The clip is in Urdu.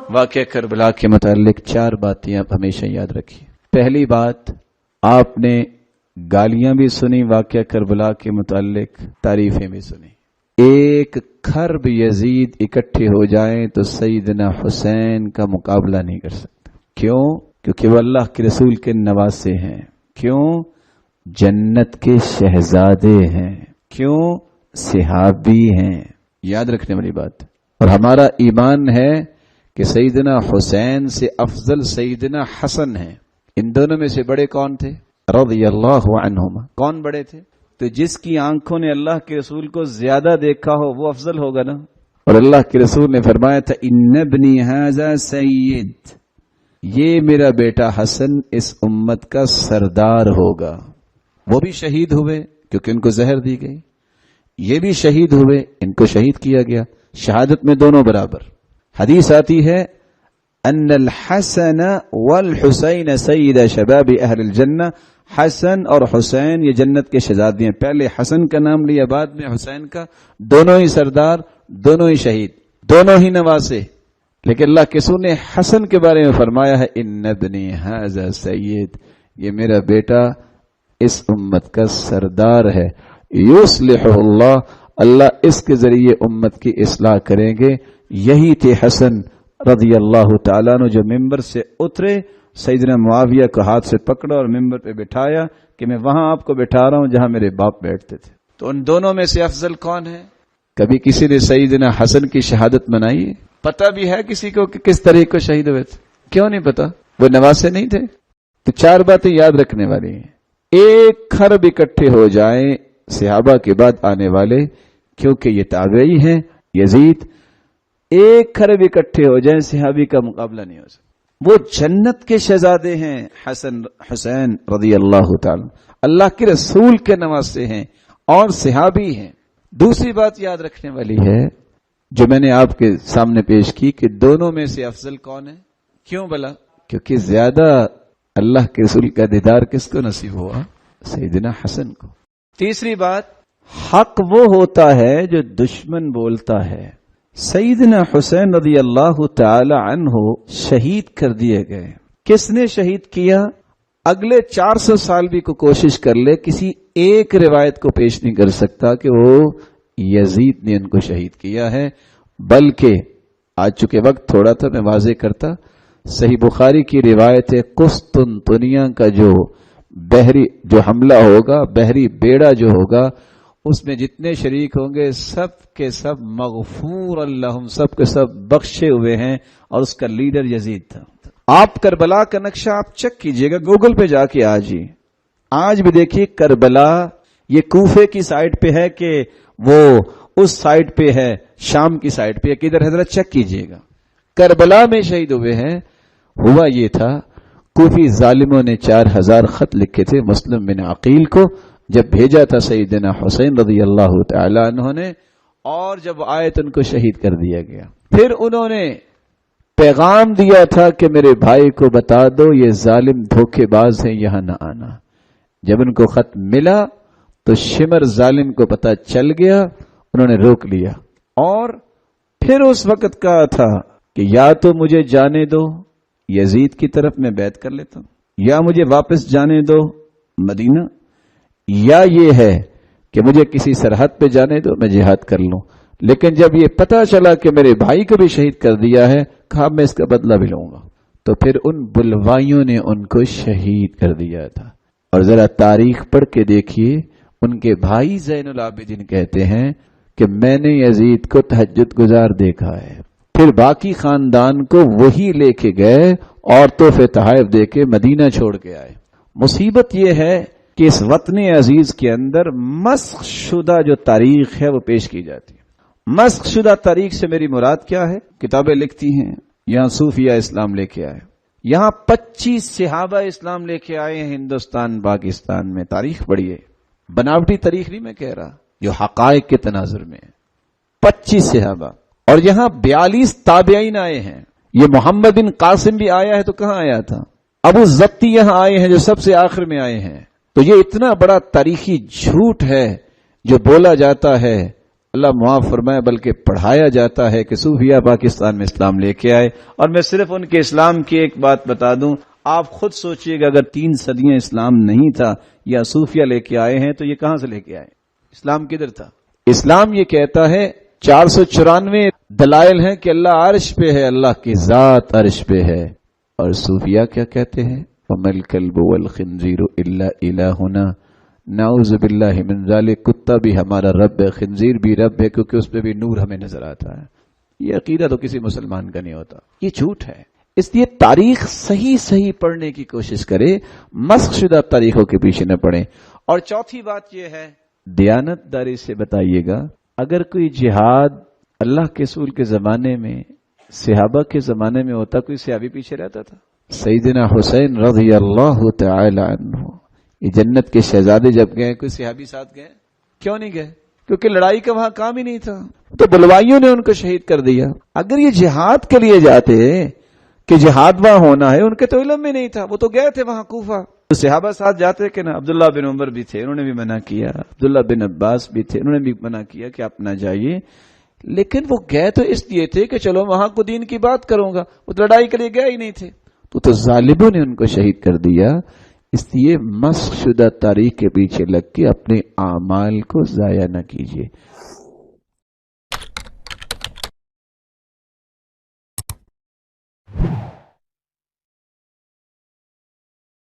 واقعہ کربلا کے متعلق 4 باتیں آپ ہمیشہ یاد رکھیے۔ پہلی بات، آپ نے گالیاں بھی سنی واقعہ کربلا کے متعلق، تعریفیں بھی سنی۔ ایک کھرب یزید اکٹھے ہو جائیں تو سیدنا حسین کا مقابلہ نہیں کر سکتا۔ کیوں؟ کیونکہ وہ اللہ کے رسول کے نواسے ہیں۔ کیوں؟ جنت کے شہزادے ہیں۔ کیوں؟ صحابی ہیں۔ یاد رکھنے والی بات۔ اور ہمارا ایمان ہے کہ سیدنا حسین سے افضل سیدنا حسن ہیں۔ ان دونوں میں سے بڑے کون تھے؟ رضی اللہ عنہما۔ کون بڑے تھے؟ تو جس کی آنکھوں نے اللہ کے رسول کو زیادہ دیکھا ہو وہ افضل ہوگا نا۔ اور اللہ کے رسول نے فرمایا تھا ان ابنی ھذا سید، یہ میرا بیٹا حسن اس امت کا سردار ہوگا۔ وہ بھی شہید ہوئے کیونکہ ان کو زہر دی گئی، یہ بھی شہید ہوئے، ان کو شہید کیا گیا۔ شہادت میں دونوں برابر۔ حدیث آتی ہے ان الحسن والحسین سید شباب اہل الجنہ، حسن اور حسین یہ جنت کے شہزادے ہیں۔ پہلے حسن کا نام لیا، بعد میں حسین کا۔ دونوں ہی سردار، دونوں ہی شہید، دونوں ہی نواسے۔ لیکن اللہ کے رسول نے حسن کے بارے میں فرمایا ہے ان ابنی ھذا سید، یہ میرا بیٹا اس امت کا سردار ہے۔ یصلحہ اللہ، اللہ اس کے ذریعے امت کی اصلاح کریں گے۔ یہی تھے حسن رضی اللہ تعالیٰ عنہ جو ممبر سے اترے، سیدنا معاویہ کو ہاتھ سے پکڑا اور ممبر پہ بٹھایا کہ میں وہاں آپ کو بٹھا رہا ہوں جہاں میرے باپ بیٹھتے تھے۔ تو ان دونوں میں سے افضل کون ہے؟ کبھی کسی نے سیدنا حسن کی شہادت منائی ہے؟ پتہ بھی ہے کسی کو کہ کس طرح کو شہید ہوئے تھے؟ کیوں نہیں پتا؟ وہ نواسے نہیں تھے؟ تو 4 باتیں یاد رکھنے والی ہیں۔ ایک کھرب اکٹھے ہو جائیں صحابہ کے بعد آنے والے، کیونکہ یہ تابعی ہیں، یزید، ایک کھرب اکٹھے ہو جائیں صحابی کا مقابلہ نہیں ہو سکتا۔ وہ جنت کے شہزادے ہیں، حسن حسین رضی اللہ تعالی، اللہ کے رسول کے نواسے ہیں اور صحابی ہیں۔ دوسری بات یاد رکھنے والی ہے جو میں نے آپ کے سامنے پیش کی کہ دونوں میں سے افضل کون ہے؟ کیوں بلا؟ کیونکہ زیادہ اللہ کے رسول کا دیدار کس کو نصیب ہوا؟ سیدنا حسن کو۔ تیسری بات، حق وہ ہوتا ہے جو دشمن بولتا ہے۔ سیدنا حسین رضی اللہ تعالی عنہ شہید کر دیے گئے۔ کس نے شہید کیا؟ اگلے 400 سال بھی کو کوشش کر لے، کسی ایک روایت کو پیش نہیں کر سکتا کہ وہ یزید نے ان کو شہید کیا ہے، بلکہ آج چکے وقت تھوڑا تھا میں واضح کرتا، صحیح بخاری کی روایت ہے قسطنطنیہ کا جو بحری جو حملہ ہوگا، بحری بیڑا جو ہوگا، اس میں جتنے شریک ہوں گے سب کے سب مغفور اللہم، سب کے سب بخشے ہوئے ہیں، اور اس کا لیڈر یزید تھا۔ آپ کربلا کا نقشہ آپ چیک کیجئے گا گوگل پہ جا کے، آج بھی دیکھیے کربلا یہ کوفے کی سائٹ پہ ہے کہ وہ اس سائٹ پہ ہے، شام کی سائٹ پہ، کدھر ہے ذرا چیک کیجئے گا۔ کربلا میں شہید ہوئے ہیں۔ ہوا یہ تھا، کوفی ظالموں نے 4000 خط لکھے تھے مسلم بن عقیل کو، جب بھیجا تھا سیدنا حسین رضی اللہ تعالی عنہ نے، اور جب آئے تو ان کو شہید کر دیا گیا۔ پھر انہوں نے پیغام دیا تھا کہ میرے بھائی کو بتا دو یہ ظالم دھوکے باز ہیں، یہاں نہ آنا۔ جب ان کو خط ملا تو شمر ظالم کو پتا چل گیا، انہوں نے روک لیا، اور پھر اس وقت کہا تھا کہ یا تو مجھے جانے دو یزید کی طرف میں بیعت کر لیتا ہوں، یا مجھے واپس جانے دو مدینہ، یا یہ ہے کہ مجھے کسی سرحد پہ جانے دو میں جہاد کر لوں۔ لیکن جب یہ پتا چلا کہ میرے بھائی کو بھی شہید کر دیا ہے، کہا میں اس کا بدلہ بھی لوں گا۔ تو پھر ان بلوائیوں نے ان کو شہید کر دیا تھا۔ اور ذرا تاریخ پڑھ کے دیکھیے، ان کے بھائی زین العابدین کہتے ہیں کہ میں نے یزید کو تہجد گزار دیکھا ہے۔ پھر باقی خاندان کو وہی لے کے گئے اور تحفے تحائف دے کے مدینہ چھوڑ کے آئے۔ مصیبت یہ ہے کہ اس وطن عزیز کے اندر مسخ شدہ جو تاریخ ہے وہ پیش کی جاتی ہے۔ مسخ شدہ تاریخ سے میری مراد کیا ہے؟ کتابیں لکھتی ہیں یہاں صوفیہ اسلام لے کے آئے، یہاں 25 صحابہ اسلام لے کے آئے ہیں ہندوستان پاکستان میں۔ تاریخ پڑھیے، بناوٹی تاریخ نہیں میں کہہ رہا، جو حقائق کے تناظر میں ہے۔ 25 صحابہ، اور یہاں 42 تابعین آئے ہیں۔ یہ محمد بن قاسم بھی آیا ہے تو کہاں آیا تھا؟ ابو زبتی یہاں آئے ہیں جو سب سے آخر میں آئے ہیں۔ تو یہ اتنا بڑا تاریخی جھوٹ ہے جو بولا جاتا ہے اللہ معاف فرمائے، بلکہ پڑھایا جاتا ہے کہ صوفیہ پاکستان میں اسلام لے کے آئے. اور میں صرف ان کے اسلام کی ایک بات بتا دوں، آپ خود سوچئے گا اگر 3 صدیاں اسلام نہیں تھا یا صوفیہ لے کے آئے ہیں تو یہ کہاں سے لے کے آئے؟ اسلام کدھر تھا؟ اسلام یہ کہتا ہے 494 دلائل ہیں کہ اللہ عرش پہ ہے، اللہ کی ذات عرش پہ ہے. اور صوفیہ کیا کہتے ہیں؟ وَمَا الْكَلْبُ وَالْخِنْزِيرُ إِلَّا إِلَٰهُنَا، نعوذ باللہ من ذالک، کتا بھی ہمارا رب ہے، خنزیر بھی رب ہے، کیونکہ اس پہ بھی نور ہمیں نظر آتا ہے. یہ عقیدہ تو کسی مسلمان کا نہیں ہوتا، یہ جھوٹ ہے. اس لیے تاریخ صحیح پڑھنے کی کوشش کرے، مسخ شدہ تاریخوں کے پیچھے نہ پڑھیں. اور چوتھی بات یہ ہے، دیانت داری سے بتائیے گا، اگر کوئی جہاد اللہ کے رسول کے زمانے میں، صحابہ کے زمانے میں ہوتا، کوئی صحابی پیچھے رہتا تھا؟ سیدنا حسین رضی اللہ تعالی عنہ یہ جنت کے شہزادے جب گئے، کوئی صحابی ساتھ گئے؟ کیوں نہیں گئے؟ کیونکہ لڑائی کا وہاں کام ہی نہیں تھا، تو بلوائیوں نے ان کو شہید کر دیا. اگر یہ جہاد کے لیے جاتے کہ جہاد وہاں ہونا ہے، ان کے تو علم میں نہیں تھا، وہ تو گئے تھے وہاں کوفہ. تو صحابہ ساتھ جاتے کہ نا، عبداللہ بن عمر بھی تھے، انہوں نے بھی منع کیا، عبداللہ بن عباس بھی تھے، انہوں نے بھی منع کیا کہ آپ نہ جائیے. لیکن وہ گئے تو اس لیے تھے کہ چلو وہاں کو دین کی بات کروں گا، وہ لڑائی کے لیے گئے ہی نہیں تھے. تو ظالموں نے ان کو شہید کر دیا. اس لیے مسخ شدہ تاریخ کے پیچھے لگ کے اپنے اعمال کو ضائع نہ کیجیے.